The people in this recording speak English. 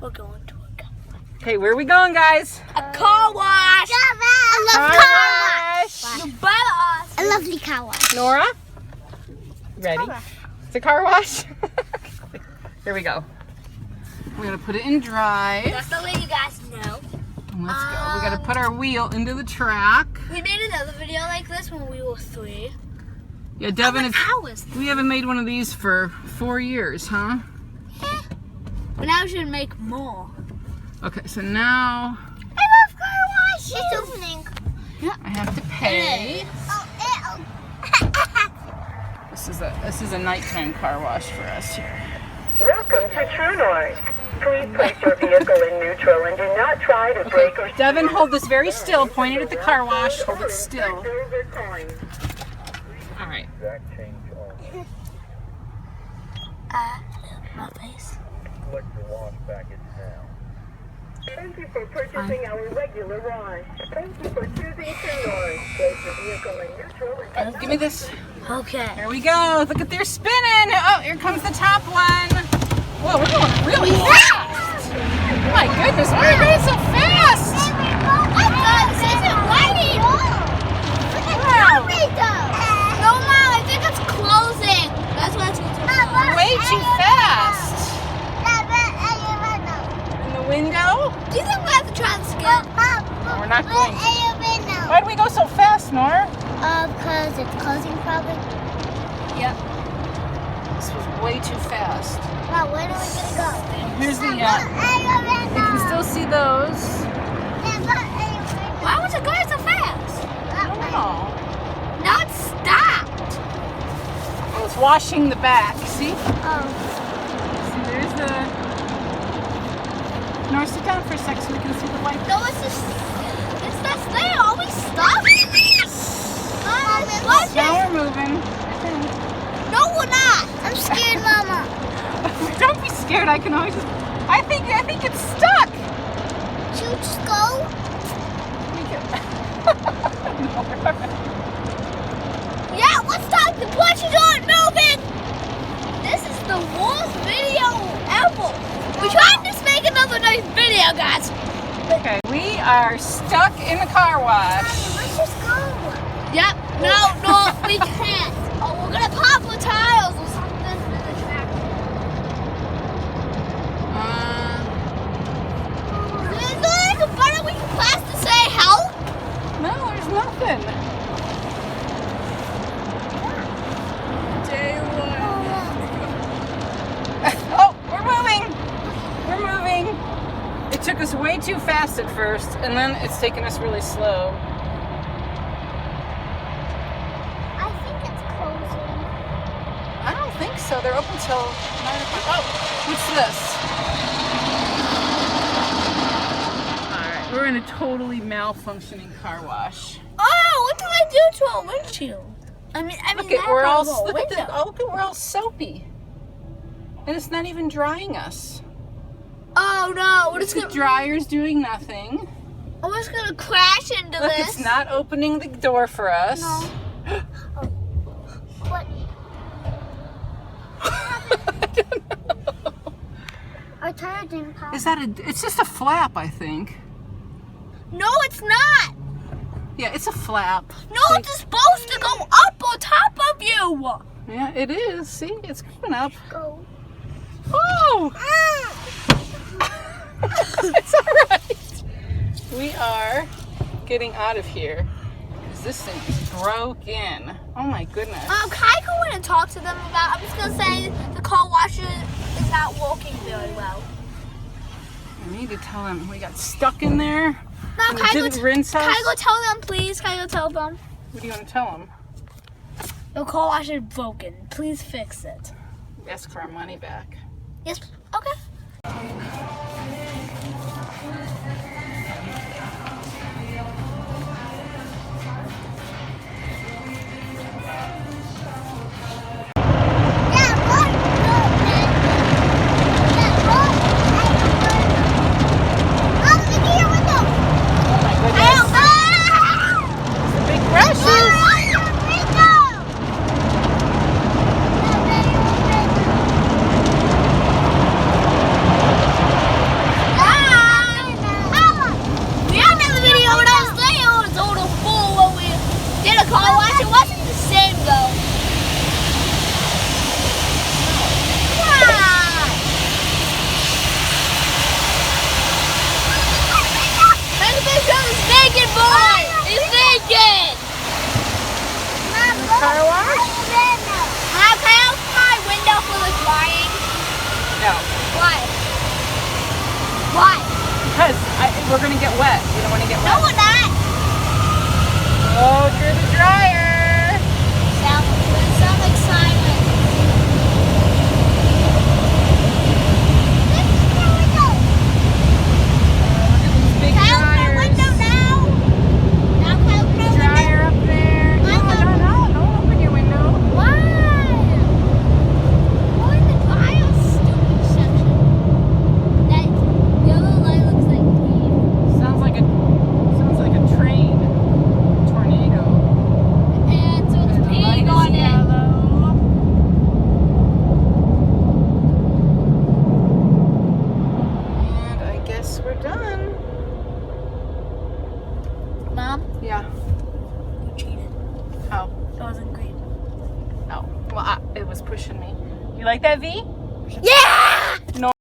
We're going to a car wash. Okay, where are we going, guys? A car wash. I love car wash. You better us. A lovely car wash. Nora? Ready? It's a car wash. Here we go. We're gonna put it in drive. Just to let you guys know. And let's go. We gotta put our wheel into the track. We made another video like this when we were 3. Yeah, Devin, hours. we haven't made one of these for 4 years, huh? Yeah. But now we should make more. Okay, so now I love car wash. It's opening. I have to pay. Oh, This is a nighttime car wash for us here. Welcome to True North. Please place your vehicle in neutral and do not try to brake or Devin, hold this very still. Point it at the car wash. Hold it still. silver coins. All right. Exact change on. My face. Collect your wash package now. Thank you for purchasing our regular wash. Thank you for choosing True North. Place your vehicle in neutral and Give me this. Okay. There we go. Look at their spinning. Oh, here comes the top one. Whoa, we're going really fast. Oh my goodness, why are you going so fast? this isn't waiting. Wow. No, Mom, I think it's closing. That's why it's Way too fast. In the window? Do you think we have to try this again? No, we're not going to. Why do we go so fast, Nora? Because it's closing probably. Yep. This was way too fast. Mom, where are we gonna go? Here's the, you can still see those. Why was it going so fast? Oh. Now it's stopped. Well, it's washing the back. See? Oh. See, there's the... Nora, sit down for a sec so we can see the light. No, it's just, it's that thing always stopped. Now we're moving. No, we're not. I'm scared, Mama. Don't be scared. I can always... I think it's stuck. Should we just go? Yeah, let's talk. The pushes aren't moving. This is the worst video ever. We tried to make another nice video, guys. Okay, we are stuck in the car wash. Let's just go. Yep. No, we can't. Oh, we're gonna pop the tiles or something in the track. Is there like a button we can press to say help? No, there's nothing. Day Oh, we're moving. We're moving. It took us way too fast at first, and then it's taken us really slow. I think it's closing. I don't think so. They're open till 9 o'clock. Oh, what's this? Alright, we're in a totally malfunctioning car wash. Oh, what did I do to our windshield? I mean, Look at we're all window. we're all soapy. And it's not even drying us. Oh no, we're just The gonna, dryer's doing nothing. we're just gonna crash into Look, this. it's not opening the door for us. No. What? I don't know. Our tire didn't pop. Is that it's just a flap, I think. No, it's not. Yeah, it's a flap. No, it's supposed to go up on top of you. Yeah, it is. See, it's coming up. Go. Oh! It's alright. We are getting out of here. Because this thing is broken. Oh my goodness. Can I go in and talk to them about? I'm just gonna say the car washer is not working very well. I need to tell them we got stuck in there. Mom, and can it I, didn't rinse us. can I go tell them, please? Can I go tell them? What do you want to tell them? The car washer is broken. Please fix it. Ask for our money back. Yes. Okay. Oh my goodness. The big brushes. valve. Why? Why? Because we're going to get wet. We don't want to get No, wet. we're not. Oh, through the dryer. Some excitement. Look at these big Close my dryers. window now. Now close my window. Dryer up there. No, don't open your window. Why? We're in the dryer stupid section. That yellow light looks like green. Sounds like a train. Tornado. And so it's The light pink is on it. yellow. And I guess we're done. Mom, Yeah. you cheated. Oh. It wasn't green. Oh. Well, it was pushing me. You like that, V? Yeah! No.